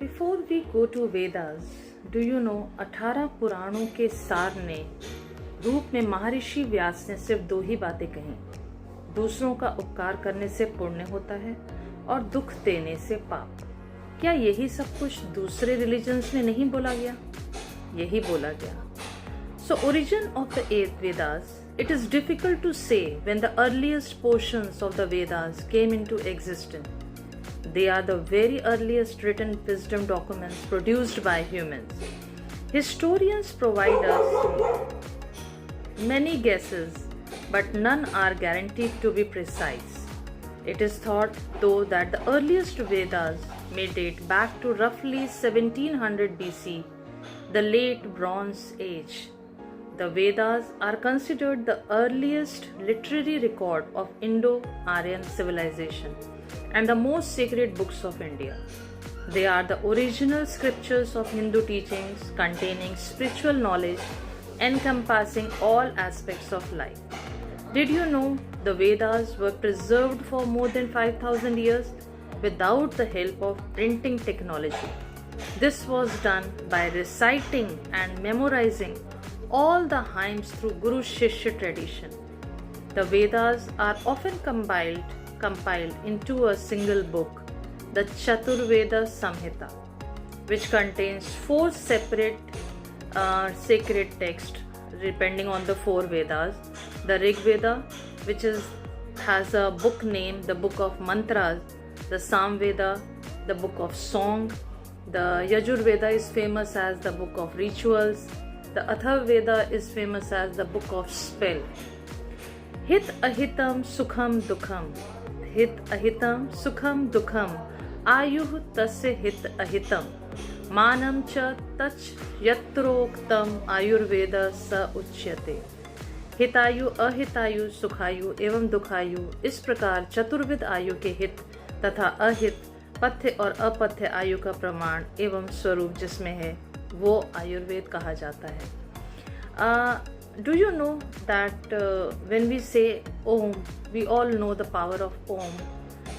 Before we go to Vedas, do you know 18 पुराणों के सार ने रूप में महर्षि व्यास ने सिर्फ दो ही बातें कही। दूसरों का उपकार करने से पुण्य होता है और दुख देने से पाप। क्या यही सब कुछ दूसरे रिलीजन्स में नहीं बोला गया? यही बोला गया। So origin of the 8 Vedas, it is difficult to say when the earliest portions of the Vedas came into existence. They are the very earliest written wisdom documents produced by humans. Historians provide us many guesses, but none are guaranteed to be precise. It is thought, though, that the earliest Vedas may date back to roughly 1700 BC, the late Bronze Age. The Vedas are considered the earliest literary record of Indo-Aryan civilization and the most sacred books of India. They are the original scriptures of Hindu teachings containing spiritual knowledge encompassing all aspects of life. Did you know the Vedas were preserved for more than 5,000 years without the help of printing technology? This was done by reciting and memorizing all the hymns through Guru Shishya tradition. The Vedas are often compiled into a single book, the Chaturveda Samhita, which contains 4 separate sacred texts depending on the 4 Vedas. The Rig Veda, which has a book name, the book of mantras, the Sam Veda, the book of song, the Yajur Veda is famous as the book of rituals, the Atharva Veda is famous as the book of spell. Hit ahitam sukham dukham. Hit ahitam sukham dukham. Ayuh tasya hit ahitam. Manam cha tach yatroktam ayurveda sa uchyate. हितायु अहितायु सुखायु एवं दुखायु इस प्रकार चतुर्विध आयु के हित तथा अहित पथ्य और अपथ्य आयु का प्रमाण एवं स्वरूप जिसमें है वो आयुर्वेद कहा जाता है. Do you know that when we say Om, we all know the power of Om,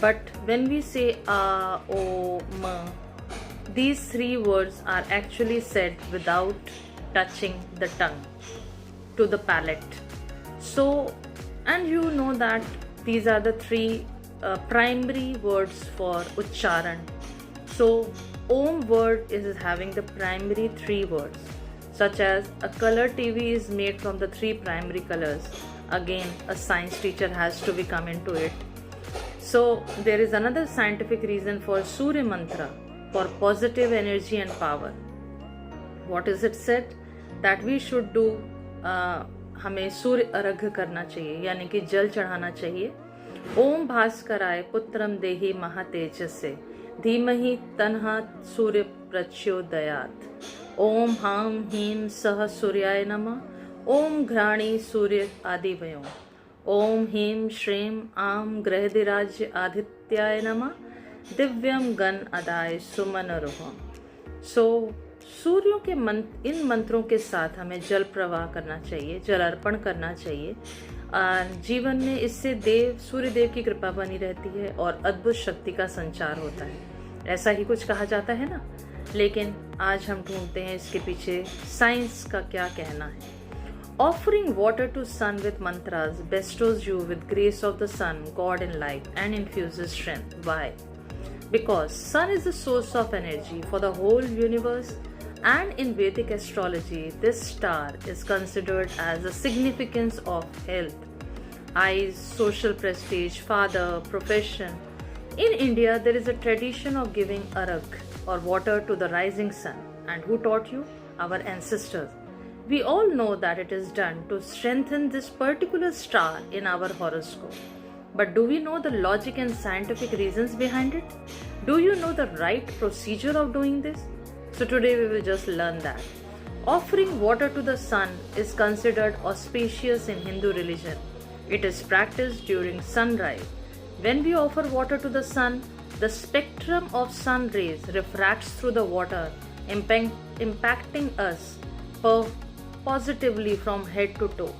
but when we say Om, these 3 words are actually said without touching the tongue to the palate. So, and you know that these are the 3 primary words for Uchcharan. So, Om word is having the primary 3 words, such as a color TV is made from the 3 primary colors. Again, a science teacher has to be come into it. So, there is another scientific reason for Surya Mantra, for positive energy and power. What is it said? That we should do हमें सूर्य अर्घ्य करना चाहिए, यानी कि जल चढ़ाना चाहिए. ओम भास्कराय पुत्रम देहि महातेजसे धीमहि तन्हा सूर्य प्रचोदयात्. ओम हां ह्रीं सह सूर्याय नमः. ओम घ्राणी सूर्य आदिवयों. ओम ह्रीं श्रीं आम ग्रहदिराज्य आदित्याय नमः. दिव्यम गण अदाय सुमनरोहम. सो सूर्यों के इन मंत्रों के साथ हमें जल प्रवाह करना चाहिए, जल अर्पण करना चाहिए. जीवन में इससे सूर्य देव की कृपा बनी रहती है और अद्भुत शक्ति का संचार होता है. ऐसा ही कुछ कहा जाता है ना. लेकिन आज हम ढूंढते हैं इसके पीछे साइंस का क्या कहना है. Offering water to sun with mantras bestows you with grace of the sun god in life and infuses strength. Why? Because sun is the source of energy for the whole universe, and in Vedic astrology this star is considered as the significance of health, eyes, social prestige, father, profession. In India there is a tradition of giving arag or water to the rising sun. And who taught you? Our ancestors. We all know that it is done to strengthen this particular star in our horoscope. But do we know the logic and scientific reasons behind it? Do you know the right procedure of doing this? So today we will just learn that. Offering water to the sun is considered auspicious in Hindu religion. It is practiced during sunrise. When we offer water to the sun, the spectrum of sun rays refracts through the water, impacting us positively from head to toe.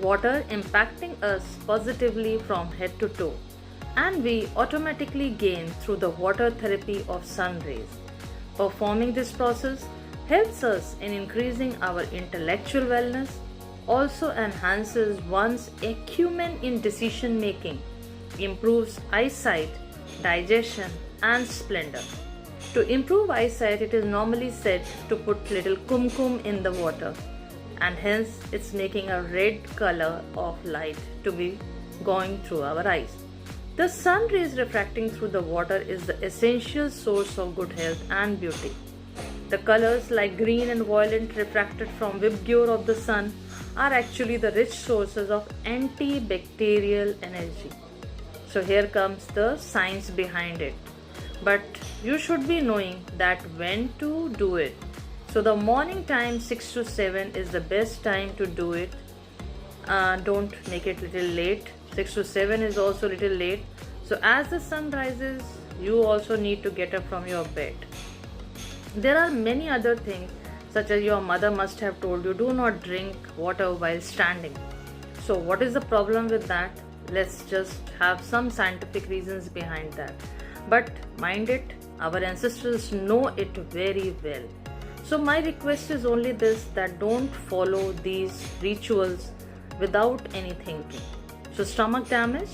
Water impacting us positively from head to toe, and we automatically gain through the water therapy of sun rays. Performing this process helps us in increasing our intellectual wellness, also enhances one's acumen in decision making, improves eyesight, digestion, and splendor. To improve eyesight, it is normally said to put little kumkum in the water, and hence it's making a red color of light to be going through our eyes. The sun rays refracting through the water is the essential source of good health and beauty. The colors like green and violet refracted from vibgyor of the sun are actually the rich sources of antibacterial energy. So here comes the science behind it. But you should be knowing that when to do it. So the morning time 6 to 7 is the best time to do it. Don't make it little late. 6 to 7 is also little late. So as the sun rises, you also need to get up from your bed. There are many other things, such as your mother must have told you, do not drink water while standing. So what is the problem with that? Let's just have some scientific reasons behind that. But mind it, our ancestors know it very well. So my request is only this, that don't follow these rituals without any thinking. So stomach damage,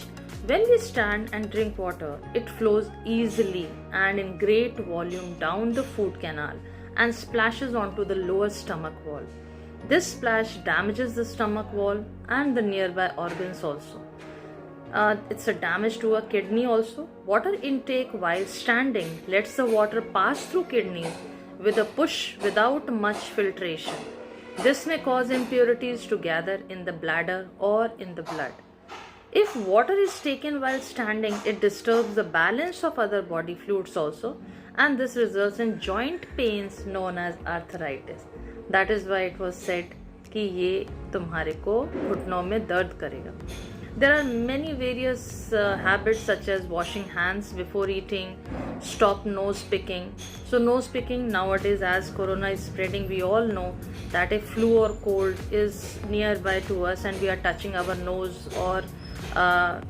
when we stand and drink water, it flows easily and in great volume down the food canal and splashes onto the lower stomach wall. This splash damages the stomach wall and the nearby organs also. It's a damage to a kidney also. Water intake while standing lets the water pass through kidneys with a push without much filtration. This may cause impurities to gather in the bladder or in the blood. If water is taken while standing, it disturbs the balance of other body fluids also, and this results in joint pains known as arthritis. That is why it was said कि ये तुम्हारे को घुटनों में दर्द करेगा. There are many various habits such as washing hands before eating, stop nose picking. So nose picking nowadays, as corona is spreading, we all know that if flu or cold is nearby to us and we are touching our nose or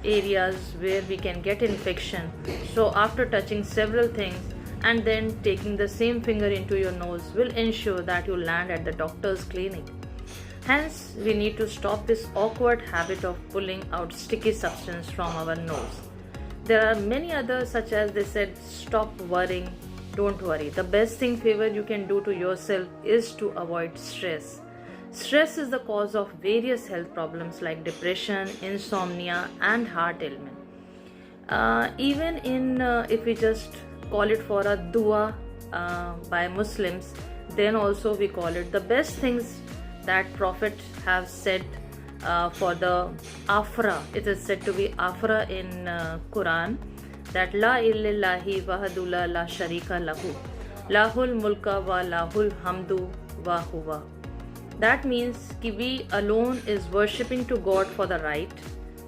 areas where we can get infection. So after touching several things and then taking the same finger into your nose will ensure that you land at the doctor's clinic. Hence, we need to stop this awkward habit of pulling out sticky substance from our nose. There are many others, such as they said, stop worrying, don't worry. The best thing favor you can do to yourself is to avoid stress. Stress is the cause of various health problems like depression, insomnia, and heart ailment. Even in if we just call it for a dua by Muslims, then also we call it the best things that Prophet have said for the afra. It is said to be afra in Quran, that la illallahi wahadullah la sharika lahu lahul mulka wa lahul hamdu wa huwa. That means कि we alone is worshipping to God for the right.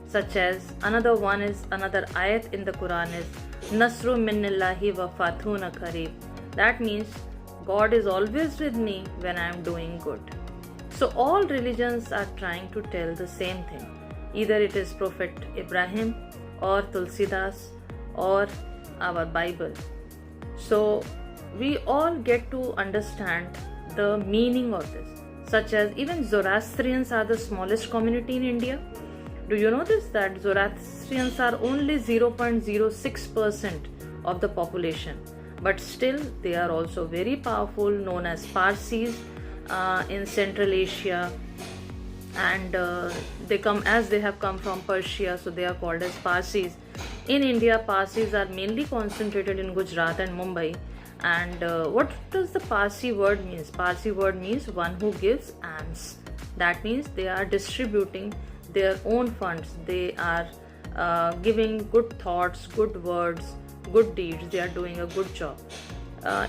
Such as another ayat in the Quran is Nasru minnillahi wa fathuna qareeb. That means God is always with me when I am doing good. So all religions are trying to tell the same thing. Either it is Prophet Ibrahim or Tulsidas or our Bible. So we all get to understand the meaning of this. Such as even Zoroastrians are the smallest community in India. Do you know this, that Zoroastrians are only 0.06% of the population, but still they are also very powerful, known as Parsis in Central Asia, and they have come from Persia, so they are called as Parsis. In India, Parsis are mainly concentrated in Gujarat and Mumbai. And what does the Parsi word means? Parsi word means one who gives alms. That means they are distributing their own funds. They are giving good thoughts, good words, good deeds. They are doing a good job.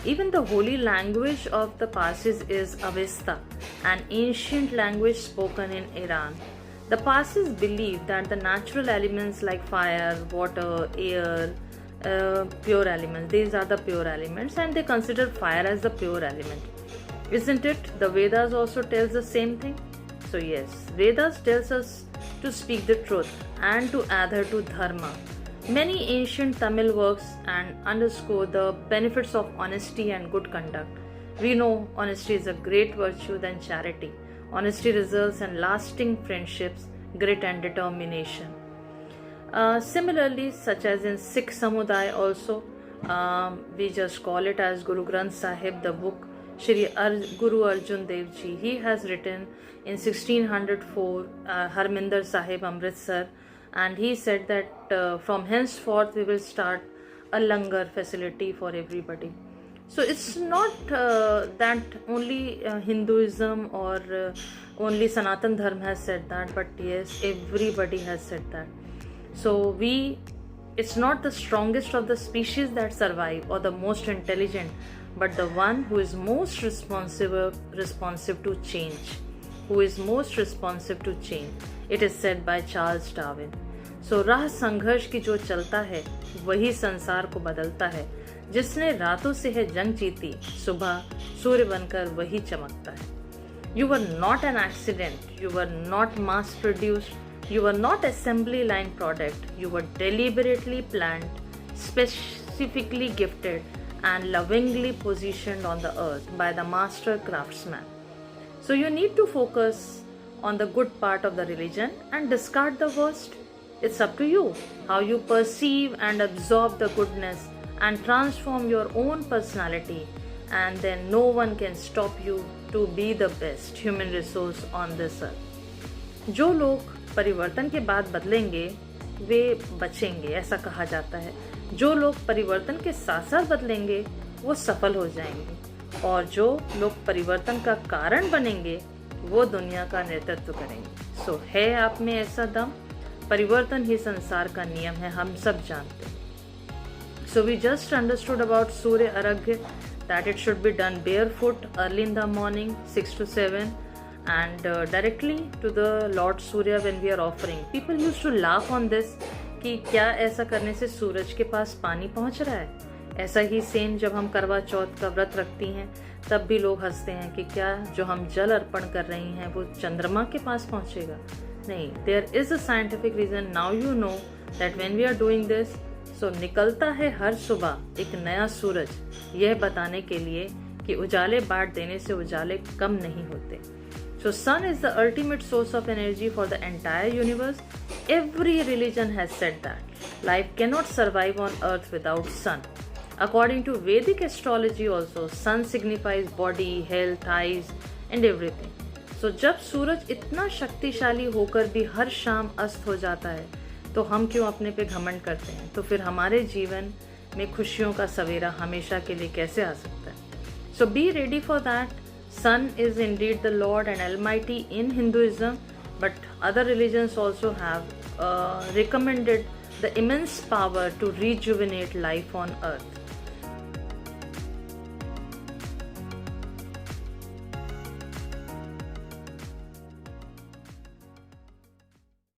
Even the holy language of the Parsis is Avesta, an ancient language spoken in Iran. The Parsis believe that the natural elements like fire, water, air, pure elements, these are the pure elements, and they consider fire as the pure element. Isn't it? The Vedas also tells the same thing. So yes, Vedas tells us to speak the truth and to adhere to dharma. Many ancient Tamil works and underscore the benefits of honesty and good conduct. We know honesty is a great virtue than charity. Honesty results in lasting friendships, grit and determination. Similarly, such as in Sikh Samuday also, we just call it as Guru Granth Sahib, the book Shri Guru Arjan Dev Ji. He has written in 1604 Harminder Sahib, Amritsar, and he said that from henceforth we will start a langar facility for everybody. So it's not that only Hinduism or only Sanatan Dharma has said that, but yes, everybody has said that. So it's not the strongest of the species that survive or the most intelligent, but the one who is most responsive to change. Who is most responsive to change. It is said by Charles Darwin. So राह संघर्ष की जो चलता है वही संसार को बदलता है. जिसने रातों से है जंग जीती, सुबह सूर्य बनकर वही चमकता है. You were not an accident. You were not mass produced. You were not assembly line product. You were deliberately planned, specifically gifted, and lovingly positioned on the earth by the master craftsman. So you need to focus on the good part of the religion and discard the worst. It's up to you how you perceive and absorb the goodness and transform your own personality, and then no one can stop you to be the best human resource on this earth. जो लोग परिवर्तन के बाद बदलेंगे वे बचेंगे, ऐसा कहा जाता है. जो लोग परिवर्तन के साथ साथ बदलेंगे वो सफल हो जाएंगे, और जो लोग परिवर्तन का कारण बनेंगे वो दुनिया का नेतृत्व करेंगे. सो है आप में ऐसा दम. परिवर्तन ही संसार का नियम है, हम सब जानते हैं. So we just understood about Surya Aragya, that it should be done barefoot early in the morning 6 to 7 and directly to the Lord Surya when we are offering. People used to laugh on this कि क्या ऐसा करने से सूरज के पास पानी पहुंच रहा है. ऐसा ही सेम जब हम करवा चौथ का व्रत रखती हैं तब भी लोग हंसते हैं कि क्या जो हम जल अर्पण कर रही हैं वो चंद्रमा के पास पहुंचेगा. नहीं, there is a scientific reason. Now you know that when we are doing this, so निकलता है हर सुबह एक नया सूरज, यह बताने के लिए कि उजाले बांट देने से उजाले कम नहीं होते. So sun is the ultimate source of energy for the entire universe. Every religion has said that life cannot survive on earth without sun. According to Vedic astrology also, sun signifies body, health, eyes and everything. So जब सूरज इतना शक्तिशाली होकर भी हर शाम अस्त हो जाता है तो हम क्यों अपने पे घमंड करते हैं. तो फिर हमारे जीवन में खुशियों का सवेरा हमेशा के लिए कैसे आ सकता है. So be ready for that. Sun is indeed the Lord and Almighty in Hinduism, but other religions also have recommended the immense power to rejuvenate life on earth.